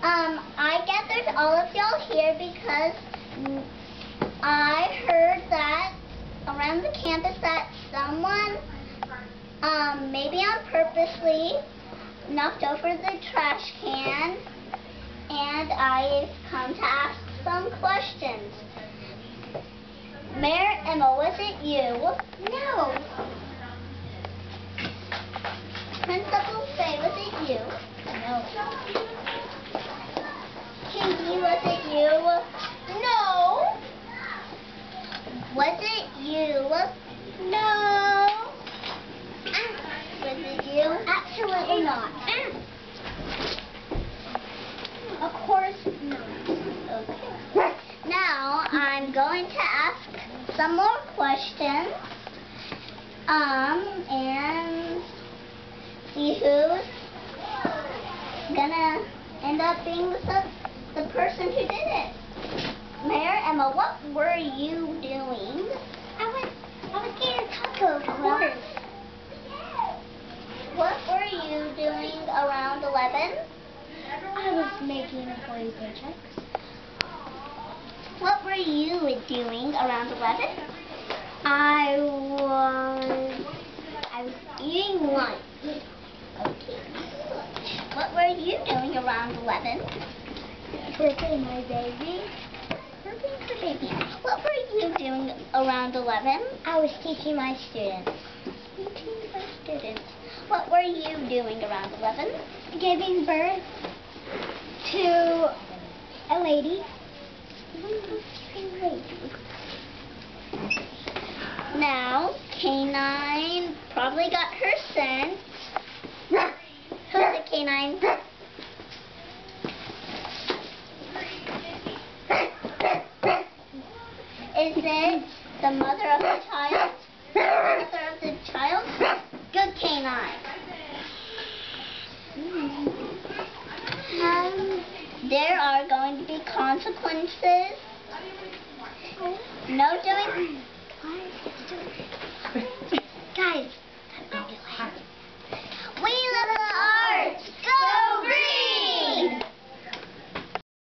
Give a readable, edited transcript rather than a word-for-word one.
I gathered all of y'all here because I heard that around the campus that someone, maybe unpurposely, knocked over the trash can, and I've come to ask some questions. Mayor Emma, was it you? No. Principal Faye, was it you? No. Katie, was it you? No. Was it you? No. Was it you? Absolutely not. Of course not. Okay. Now I'm going to ask some more questions. And see who's gonna end up being the person who did it. Mayor Emma, what were you doing? I was getting tacos, of course. What were you doing around 11? I was making employee paychecks. What were you doing around 11? I was eating lunch. Okay. What were you doing around 11? Birthday my baby. Birthday for baby. What were you doing around 11? I was teaching my students. Teaching my students. What were you doing around 11? Giving birth to a lady. Now, K9 probably got her scent. Who's the K9? Is it the mother of the child? The mother of the child? Good K9. There are going to be consequences. No doing.